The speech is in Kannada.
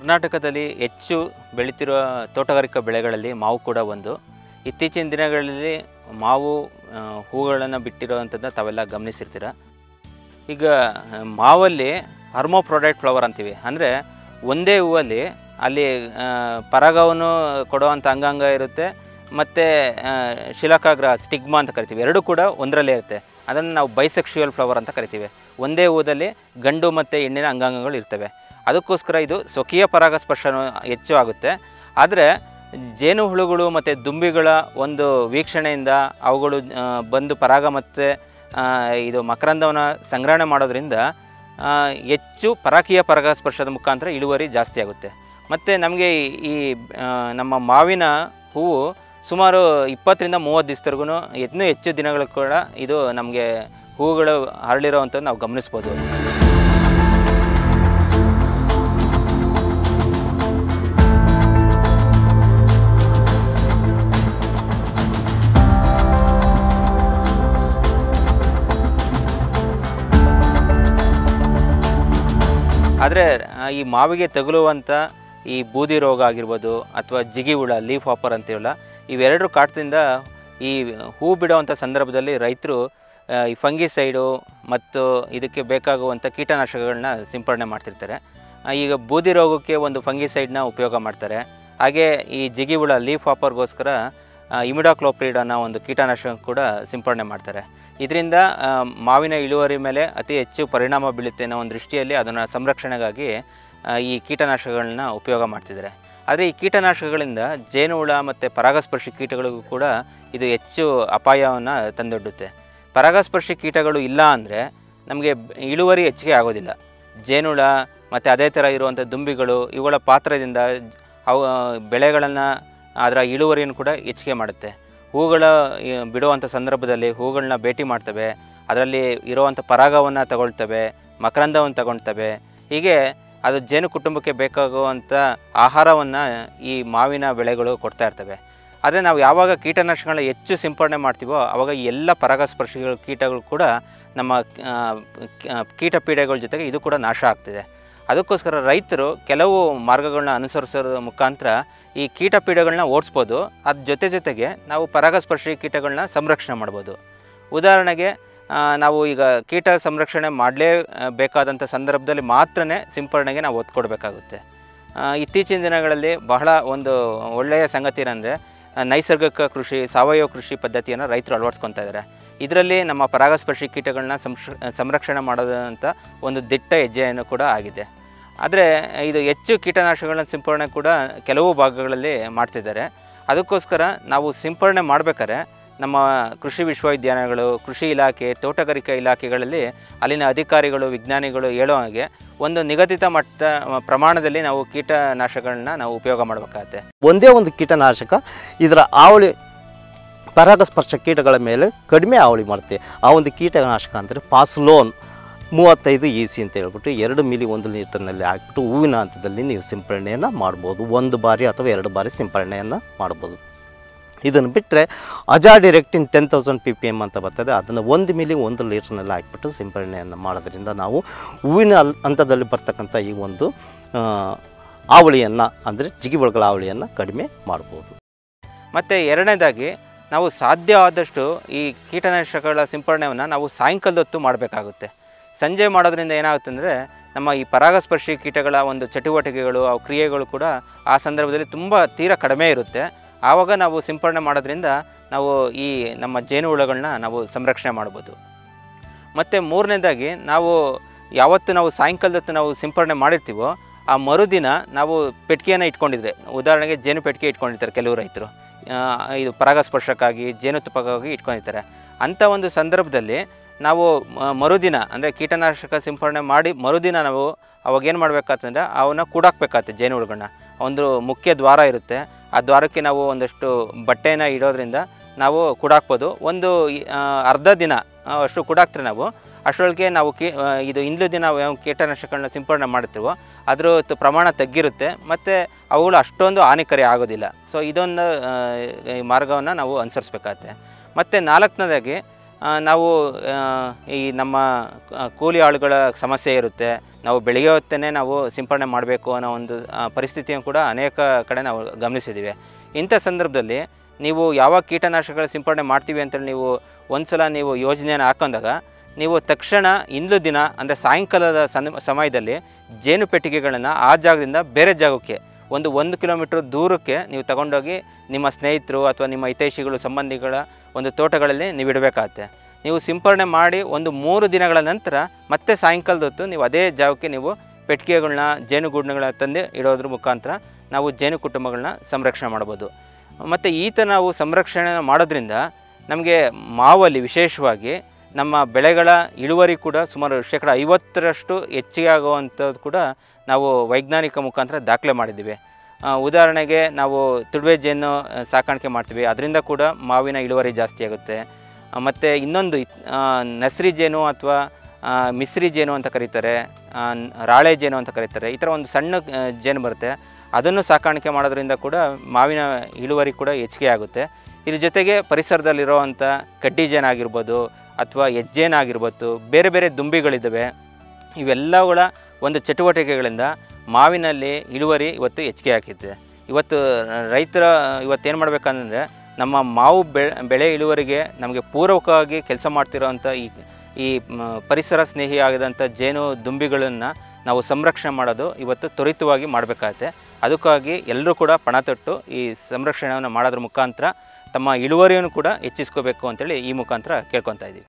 ಕರ್ನಾಟಕದಲ್ಲಿ ಹೆಚ್ಚು ಬೆಳೀತಿರುವ ತೋಟಗಾರಿಕಾ ಬೆಳೆಗಳಲ್ಲಿ ಮಾವು ಕೂಡ ಒಂದು. ಇತ್ತೀಚಿನ ದಿನಗಳಲ್ಲಿ ಮಾವು ಹೂಗಳನ್ನು ಬಿಟ್ಟಿರುವಂಥದ್ದನ್ನ ತಾವೆಲ್ಲ ಗಮನಿಸಿರ್ತೀರ. ಈಗ ಮಾವಲ್ಲಿ ಹರ್ಮೋಪ್ರೊಡೈಟ್ ಫ್ಲವರ್ ಅಂತೀವಿ, ಅಂದರೆ ಒಂದೇ ಹೂವಲ್ಲಿ ಅಲ್ಲಿ ಪರಾಗವನ್ನು ಕೊಡುವಂಥ ಅಂಗಾಂಗ ಇರುತ್ತೆ ಮತ್ತು ಶಿಲಾಕಾಗ್ರ ಸ್ಟಿಗ್ಮಾ ಅಂತ ಕರಿತೀವಿ, ಎರಡೂ ಕೂಡ ಒಂದರಲ್ಲೇ ಇರುತ್ತೆ. ಅದನ್ನು ನಾವು ಬೈಸೆಕ್ಷುವಲ್ ಫ್ಲವರ್ ಅಂತ ಕರಿತೀವಿ. ಒಂದೇ ಹೂದಲ್ಲಿ ಗಂಡು ಮತ್ತು ಹೆಣ್ಣಿನ ಅಂಗಾಂಗಗಳು ಇರ್ತವೆ. ಅದಕ್ಕೋಸ್ಕರ ಇದು ಸ್ವಕೀಯ ಪರಾಗಸ್ಪರ್ಶನೂ ಹೆಚ್ಚು ಆಗುತ್ತೆ. ಆದರೆ ಜೇನುಹುಳುಗಳು ಮತ್ತು ದುಂಬಿಗಳ ಒಂದು ವೀಕ್ಷಣೆಯಿಂದ ಅವುಗಳು ಬಂದು ಪರಾಗ ಮತ್ತು ಇದು ಮಕರಂದವನ್ನು ಸಂಗ್ರಹಣೆ ಮಾಡೋದ್ರಿಂದ ಹೆಚ್ಚು ಪರಾಕೀಯ ಪರಾಗಸ್ಪರ್ಶದ ಮುಖಾಂತರ ಇಳುವರಿ ಜಾಸ್ತಿ ಆಗುತ್ತೆ. ಮತ್ತು ನಮಗೆ ಈ ನಮ್ಮ ಮಾವಿನ ಹೂವು ಸುಮಾರು 20-30 ದಿವಸದವರೆಗೂ ಇನ್ನೂ ಹೆಚ್ಚು ದಿನಗಳು ಕೂಡ ಇದು ನಮಗೆ ಹೂವುಗಳು ಹರಳಿರೋವಂಥದ್ದು ನಾವು ಗಮನಿಸ್ಬೋದು. ಆದರೆ ಈ ಮಾವಿಗೆ ತಗುಲುವಂಥ ಈ ಬೂದಿ ರೋಗ ಆಗಿರ್ಬೋದು ಅಥವಾ ಜಿಗಿ ಹುಳ, ಲೀಫ್ ಹಾಪರ್ ಅಂತೀವಲ್ಲ, ಇವೆರಡರ ಕಾಟದಿಂದ ಈ ಹೂ ಬಿಡುವಂಥ ಸಂದರ್ಭದಲ್ಲಿ ರೈತರು ಈ ಫಂಗಿಸೈಡು ಮತ್ತು ಇದಕ್ಕೆ ಬೇಕಾಗುವಂಥ ಕೀಟನಾಶಕಗಳನ್ನ ಸಿಂಪಡಣೆ ಮಾಡ್ತಿರ್ತಾರೆ. ಈಗ ಬೂದಿ ರೋಗಕ್ಕೆ ಒಂದು ಫಂಗಿಸೈಡ್ನ ಉಪಯೋಗ ಮಾಡ್ತಾರೆ. ಹಾಗೆ ಈ ಜಿಗಿ ಹುಳ, ಲೀಫ್ ಹಾಪರ್ಗೋಸ್ಕರ ಇಮಿಡಾಕ್ಲೋಪ್ರಿಡ್ ಅನ್ನೋ ಒಂದು ಕೀಟನಾಶಕ ಕೂಡ ಸಿಂಪಡಣೆ ಮಾಡ್ತಾರೆ. ಇದರಿಂದ ಮಾವಿನ ಇಳುವರಿ ಮೇಲೆ ಅತಿ ಹೆಚ್ಚು ಪರಿಣಾಮ ಬೀಳುತ್ತೆ ಅನ್ನೋ ಒಂದು ದೃಷ್ಟಿಯಲ್ಲಿ ಅದನ್ನು ಸಂರಕ್ಷಣೆಗಾಗಿ ಈ ಕೀಟನಾಶಕಗಳನ್ನ ಉಪಯೋಗ ಮಾಡ್ತಿದ್ದಾರೆ. ಆದರೆ ಈ ಕೀಟನಾಶಕಗಳಿಂದ ಜೇನುಹುಳ ಮತ್ತು ಪರಾಗಸ್ಪರ್ಶಿ ಕೀಟಗಳಿಗೂ ಕೂಡ ಇದು ಹೆಚ್ಚು ಅಪಾಯವನ್ನು ತಂದೊಡ್ಡುತ್ತೆ. ಪರಾಗಸ್ಪರ್ಶಿ ಕೀಟಗಳು ಇಲ್ಲ ಅಂದರೆ ನಮಗೆ ಇಳುವರಿ ಹೆಚ್ಚಿಗೆ ಆಗೋದಿಲ್ಲ. ಜೇನುಹುಳ ಮತ್ತು ಅದೇ ಥರ ಇರುವಂಥ ದುಂಬಿಗಳು, ಇವುಗಳ ಪಾತ್ರದಿಂದ ಅವು ಬೆಳೆಗಳನ್ನು, ಅದರ ಇಳುವರಿಯನ್ನು ಕೂಡ ಹೆಚ್ಚಿಗೆ ಮಾಡುತ್ತೆ. ಹೂಗಳ ಬಿಡುವಂಥ ಸಂದರ್ಭದಲ್ಲಿ ಹೂಗಳನ್ನ ಭೇಟಿ ಮಾಡ್ತವೆ, ಅದರಲ್ಲಿ ಇರುವಂಥ ಪರಾಗವನ್ನು ತಗೊಳ್ತವೆ, ಮಕರಂದವನ್ನು ತಗೊಳ್ತವೆ. ಹೀಗೆ ಅದು ಜೇನು ಕುಟುಂಬಕ್ಕೆ ಬೇಕಾಗುವಂಥ ಆಹಾರವನ್ನು ಈ ಮಾವಿನ ಬೆಳೆಗಳು ಕೊಡ್ತಾ ಇರ್ತವೆ. ಆದರೆ ನಾವು ಯಾವಾಗ ಕೀಟನಾಶಕಗಳನ್ನ ಹೆಚ್ಚು ಸಿಂಪಡಣೆ ಮಾಡ್ತೀವೋ ಆವಾಗ ಎಲ್ಲ ಪರಾಗಸ್ಪರ್ಶಿಗಳು ಕೀಟಗಳು ಕೂಡ ನಮ್ಮ ಕೀಟ ಪೀಡೆಗಳ ಜೊತೆಗೆ ಇದು ಕೂಡ ನಾಶ ಆಗ್ತಿದೆ. ಅದಕ್ಕೋಸ್ಕರ ರೈತರು ಕೆಲವು ಮಾರ್ಗಗಳನ್ನ ಅನುಸರಿಸೋದ್ರ ಮುಖಾಂತರ ಈ ಕೀಟ ಪೀಡೆಗಳನ್ನ ಓಡಿಸ್ಬೋದು. ಅದ್ರ ಜೊತೆಗೆ ನಾವು ಪರಾಗಸ್ಪರ್ಶಿ ಕೀಟಗಳನ್ನ ಸಂರಕ್ಷಣೆ ಮಾಡ್ಬೋದು. ಉದಾಹರಣೆಗೆ ನಾವು ಈಗ ಕೀಟ ಸಂರಕ್ಷಣೆ ಮಾಡಲೇಬೇಕಾದಂಥ ಸಂದರ್ಭದಲ್ಲಿ ಮಾತ್ರ ಸಿಂಪಡಣೆಗೆ ನಾವು ಒತ್ತು ಕೊಡಬೇಕಾಗುತ್ತೆ. ಇತ್ತೀಚಿನ ದಿನಗಳಲ್ಲಿ ಬಹಳ ಒಂದು ಒಳ್ಳೆಯ ಸಂಗತಿ ಏನಂದರೆ ನೈಸರ್ಗಿಕ ಕೃಷಿ, ಸಾವಯವ ಕೃಷಿ ಪದ್ಧತಿಯನ್ನು ರೈತರು ಅಳವಡಿಸ್ಕೊತಾ ಇದ್ದಾರೆ. ಇದರಲ್ಲಿ ನಮ್ಮ ಪರಾಗಸ್ಪರ್ಶಿ ಕೀಟಗಳನ್ನ ಸಂರಕ್ಷಣೆ ಮಾಡೋದಂಥ ಒಂದು ದಿಟ್ಟ ಹೆಜ್ಜೆಯನ್ನು ಕೂಡ ಆಗಿದೆ. ಆದರೆ ಇದು ಹೆಚ್ಚು ಕೀಟನಾಶಕಗಳನ್ನ ಸಿಂಪಡಣೆ ಕೂಡ ಕೆಲವು ಭಾಗಗಳಲ್ಲಿ ಮಾಡ್ತಿದ್ದಾರೆ. ಅದಕ್ಕೋಸ್ಕರ ನಾವು ಸಿಂಪಡಣೆ ಮಾಡಬೇಕಾದ್ರೆ ನಮ್ಮ ಕೃಷಿ ವಿಶ್ವವಿದ್ಯಾಲಯಗಳು, ಕೃಷಿ ಇಲಾಖೆ, ತೋಟಗಾರಿಕಾ ಇಲಾಖೆಗಳಲ್ಲಿ ಅಲ್ಲಿನ ಅಧಿಕಾರಿಗಳು, ವಿಜ್ಞಾನಿಗಳು ಹೇಳೋ ಹಾಗೆ ಒಂದು ನಿಗದಿತ ಪ್ರಮಾಣದಲ್ಲಿ ನಾವು ಕೀಟನಾಶಕಗಳನ್ನ ನಾವು ಉಪಯೋಗ ಮಾಡಬೇಕಾಗತ್ತೆ. ಒಂದೇ ಒಂದು ಕೀಟನಾಶಕ ಇದರ ಹಾವಳಿ ಪರಾಗಸ್ಪರ್ಶ ಕೀಟಗಳ ಮೇಲೆ ಕಡಿಮೆ ಹಾವಳಿ ಮಾಡುತ್ತೆ. ಆ ಒಂದು ಕೀಟನಾಶಕ ಅಂದರೆ ಪಾಸ್ಲೋನ್ 35 EC ಅಂತ ಹೇಳ್ಬಿಟ್ಟು 2 ಮಿಲಿ 1 ಲೀಟರ್ನಲ್ಲಿ ಹಾಕ್ಬಿಟ್ಟು ಹೂವಿನ ಹಂತದಲ್ಲಿ ನೀವು ಸಿಂಪಡಣೆಯನ್ನು ಮಾಡ್ಬೋದು. 1 ಬಾರಿ ಅಥವಾ 2 ಬಾರಿ ಸಿಂಪಡಣೆಯನ್ನು ಮಾಡ್ಬೋದು. ಇದನ್ನು ಬಿಟ್ಟರೆ ಅಜಾಡಿರೆಕ್ಟಿನ್ 10,000 ppm ಅಂತ ಬರ್ತದೆ, ಅದನ್ನು 1 ಮಿಲಿ 1 ಲೀಟರ್ನಲ್ಲಿ ಹಾಕಿಬಿಟ್ಟು ಸಿಂಪಡಣೆಯನ್ನು ಮಾಡೋದ್ರಿಂದ ನಾವು ಹೂವಿನ ಹಂತದಲ್ಲಿ ಬರ್ತಕ್ಕಂಥ ಈ ಒಂದು ಹಾವಳಿಯನ್ನು, ಅಂದರೆ ಜಿಗಿಹುಳುಗಳ ಹಾವಳಿಯನ್ನು ಕಡಿಮೆ ಮಾಡ್ಬೋದು. ಮತ್ತು ಎರಡನೇದಾಗಿ ನಾವು ಸಾಧ್ಯ ಆದಷ್ಟು ಈ ಕೀಟನಾಶಕಗಳ ಸಿಂಪಡಣೆಯನ್ನು ನಾವು ಸಾಯಂಕಾಲದ ಹೊತ್ತು ಮಾಡಬೇಕಾಗುತ್ತೆ. ಸಂಜೆ ಮಾಡೋದ್ರಿಂದ ಏನಾಗುತ್ತೆ ಅಂದರೆ ನಮ್ಮ ಈ ಪರಾಗಸ್ಪರ್ಶಿ ಕೀಟಗಳ ಒಂದು ಚಟುವಟಿಕೆಗಳು, ಅವು ಕ್ರಿಯೆಗಳು ಕೂಡ ಆ ಸಂದರ್ಭದಲ್ಲಿ ತುಂಬ ತೀರಾ ಕಡಿಮೆ ಇರುತ್ತೆ. ಆವಾಗ ನಾವು ಸಿಂಪಡಣೆ ಮಾಡೋದ್ರಿಂದ ನಾವು ಈ ನಮ್ಮ ಜೇನುಹುಳುಗಳನ್ನ ನಾವು ಸಂರಕ್ಷಣೆ ಮಾಡ್ಬೋದು. ಮತ್ತು ಮೂರನೇದಾಗಿ ನಾವು ಯಾವತ್ತು ನಾವು ಸಾಯಂಕಾಲದ ಹೊತ್ತು ನಾವು ಸಿಂಪಡಣೆ ಮಾಡಿರ್ತೀವೋ ಆ ಮರುದಿನ ನಾವು ಪೆಟ್ಟಿಗೆಯನ್ನು ಇಟ್ಕೊಂಡಿದ್ರೆ, ಉದಾಹರಣೆಗೆ ಜೇನು ಪೆಟ್ಟಿಗೆ ಇಟ್ಕೊಂಡಿರ್ತಾರೆ ಕೆಲವು ರೈತರು, ಇದು ಪರಾಗಸ್ಪರ್ಶಕ್ಕಾಗಿ ಜೇನುತುಪ್ಪಕ್ಕಾಗಿ ಇಟ್ಕೊಂಡಿರ್ತಾರೆ. ಅಂಥ ಒಂದು ಸಂದರ್ಭದಲ್ಲಿ ನಾವು ಮರುದಿನ ಅಂದರೆ ಕೀಟನಾಶಕ ಸಿಂಪಡಣೆ ಮಾಡಿ ಮರುದಿನ ನಾವು ಅವಾಗೇನು ಮಾಡಬೇಕಾತಂದರೆ ಅವನ್ನ ಕೂಡಾಕಬೇಕಾಗುತ್ತೆ. ಜೇನುಹುಳುಗಳನ್ನ ಒಂದು ಮುಖ್ಯ ದ್ವಾರ ಇರುತ್ತೆ, ಆ ದ್ವಾರಕ್ಕೆ ನಾವು ಒಂದಷ್ಟು ಬಟ್ಟೆನ ಇಡೋದ್ರಿಂದ ನಾವು ಕೂಡಾಕ್ಬೋದು. ಒಂದು ಅರ್ಧ ದಿನ ಅಷ್ಟು ಕೂಡಾಕ್ತಾರೆ ನಾವು. ಅಷ್ಟರೊಳಗೆ ನಾವು ಇದು ಇಂದು ದಿನ ಕೀಟನಾಶಕಗಳನ್ನ ಸಿಂಪಡಣೆ ಮಾಡ್ತೀವೋ ಅದರ ಪ್ರಮಾಣ ತಗ್ಗಿರುತ್ತೆ ಮತ್ತು ಅವುಗಳು ಅಷ್ಟೊಂದು ಹಾನಿಕಾರಿ ಆಗೋದಿಲ್ಲ. ಸೊ ಇದೊಂದು ಮಾರ್ಗವನ್ನು ನಾವು ಅನುಸರಿಸ್ಬೇಕಾಗತ್ತೆ. ಮತ್ತು ನಾಲ್ಕನೇದಾಗಿ ನಾವು ಈ ನಮ್ಮ ಕೂಲಿ ಆಳುಗಳ ಸಮಸ್ಯೆ ಇರುತ್ತೆ. ನಾವು ಬೆಳಗ್ಗೆ ಹೊತ್ತೇ ನಾವು ಸಿಂಪಡಣೆ ಮಾಡಬೇಕು ಅನ್ನೋ ಒಂದು ಪರಿಸ್ಥಿತಿಯನ್ನು ಕೂಡ ಅನೇಕ ಕಡೆ ನಾವು ಗಮನಿಸಿದ್ದೀವಿ. ಇಂಥ ಸಂದರ್ಭದಲ್ಲಿ ನೀವು ಯಾವಾಗ ಕೀಟನಾಶಕಗಳ ಸಿಂಪಡಣೆ ಮಾಡ್ತೀವಿ ಅಂತೇಳಿ ನೀವು ಒಂದು ಸಲ ನೀವು ಯೋಜನೆಯನ್ನು ಹಾಕೊಂಡಾಗ ನೀವು ತಕ್ಷಣ ಇಂದು ದಿನ ಅಂದರೆ ಸಾಯಂಕಾಲದ ಸಮಯದಲ್ಲಿ ಜೇನು ಪೆಟ್ಟಿಗೆಗಳನ್ನು ಆ ಜಾಗದಿಂದ ಬೇರೆ ಜಾಗಕ್ಕೆ ಒಂದು ಕಿಲೋಮೀಟ್ರ್ ದೂರಕ್ಕೆ ನೀವು ತಗೊಂಡೋಗಿ ನಿಮ್ಮ ಸ್ನೇಹಿತರು ಅಥವಾ ನಿಮ್ಮ ಹಿತೈಷಿಗಳು ಸಂಬಂಧಿಗಳ ಒಂದು ತೋಟಗಳಲ್ಲಿ ನೀವು ಇಡಬೇಕಾಗತ್ತೆ. ನೀವು ಸಿಂಪಡಣೆ ಮಾಡಿ 3 ದಿನಗಳ ನಂತರ ಮತ್ತೆ ಸಾಯಂಕಾಲದ ಹೊತ್ತು ನೀವು ಅದೇ ಜಾಗಕ್ಕೆ ನೀವು ಪೆಟ್ಟಿಗೆಗಳನ್ನ ಜೇನುಗೂಡುಗಳನ್ನ ತಂದು ಇಡೋದ್ರ ಮುಖಾಂತರ ನಾವು ಜೇನು ಕುಟುಂಬಗಳನ್ನ ಸಂರಕ್ಷಣೆ ಮಾಡ್ಬೋದು. ಮತ್ತು ಈ ಥರ ನಾವು ಸಂರಕ್ಷಣೆ ಮಾಡೋದ್ರಿಂದ ನಮಗೆ ಮಾವಲ್ಲಿ ವಿಶೇಷವಾಗಿ ನಮ್ಮ ಬೆಳೆಗಳ ಇಳುವರಿ ಕೂಡ ಸುಮಾರು 50% ಹೆಚ್ಚಿಗೆ ಆಗುವಂಥದ್ದು ಕೂಡ ನಾವು ವೈಜ್ಞಾನಿಕ ಮುಖಾಂತರ ದಾಖಲೆ ಮಾಡಿದ್ದೀವಿ. ಉದಾಹರಣೆಗೆ ನಾವು ತುಡುವೆ ಜೇನು ಸಾಕಾಣಿಕೆ ಮಾಡ್ತೀವಿ, ಅದರಿಂದ ಕೂಡ ಮಾವಿನ ಇಳುವರಿ ಜಾಸ್ತಿ ಆಗುತ್ತೆ. ಮತ್ತು ಇನ್ನೊಂದು ನಸ್ರಿ ಜೇನು ಅಥವಾ ಮಿಸ್ರಿ ಜೇನು ಅಂತ ಕರೀತಾರೆ, ರಾಳೆ ಜೇನು ಅಂತ ಕರೀತಾರೆ. ಈ ಥರ ಒಂದು ಸಣ್ಣ ಜೇನು ಬರುತ್ತೆ, ಅದನ್ನು ಸಾಕಾಣಿಕೆ ಮಾಡೋದ್ರಿಂದ ಕೂಡ ಮಾವಿನ ಇಳುವರಿ ಕೂಡ ಹೆಚ್ಚಿಗೆ ಆಗುತ್ತೆ. ಇದ್ರ ಜೊತೆಗೆ ಪರಿಸರದಲ್ಲಿರೋವಂಥ ಕಡ್ಡಿ ಜೇನಾಗಿರ್ಬೋದು ಅಥವಾ ಹೆಜ್ಜೇನಾಗಿರ್ಬೋದು, ಬೇರೆ ಬೇರೆ ದುಂಬಿಗಳಿದ್ದಾವೆ. ಇವೆಲ್ಲವುಗಳ ಒಂದು ಚಟುವಟಿಕೆಗಳಿಂದ ಮಾವಿನಲ್ಲಿ ಇಳುವರಿ ಇವತ್ತು ಹೆಚ್ಚಿಗೆ ಆಗ್ತಿದೆ. ಇವತ್ತು ರೈತರ ಇವತ್ತೇನು ಮಾಡಬೇಕಂದ್ರೆ ನಮ್ಮ ಮಾವು ಬೆಳೆ ಇಳುವರಿಗೆ ನಮಗೆ ಪೂರಕವಾಗಿ ಕೆಲಸ ಮಾಡ್ತಿರೋವಂಥ ಈ ಪರಿಸರ ಸ್ನೇಹಿ ಆಗಿದಂಥ ಜೇನು ದುಂಬಿಗಳನ್ನು ನಾವು ಸಂರಕ್ಷಣೆ ಮಾಡೋದು ಇವತ್ತು ತ್ವರಿತವಾಗಿ ಮಾಡಬೇಕಾಗತ್ತೆ. ಅದಕ್ಕಾಗಿ ಎಲ್ಲರೂ ಕೂಡ ಪಣ ತೊಟ್ಟು ಈ ಸಂರಕ್ಷಣೆಯನ್ನು ಮಾಡೋದ್ರ ಮುಖಾಂತರ ತಮ್ಮ ಇಳುವರಿಯನ್ನು ಕೂಡ ಹೆಚ್ಚಿಸ್ಕೋಬೇಕು ಅಂತೇಳಿ ಈ ಮುಖಾಂತರ ಕೇಳ್ಕೊತಾ ಇದ್ದೀವಿ.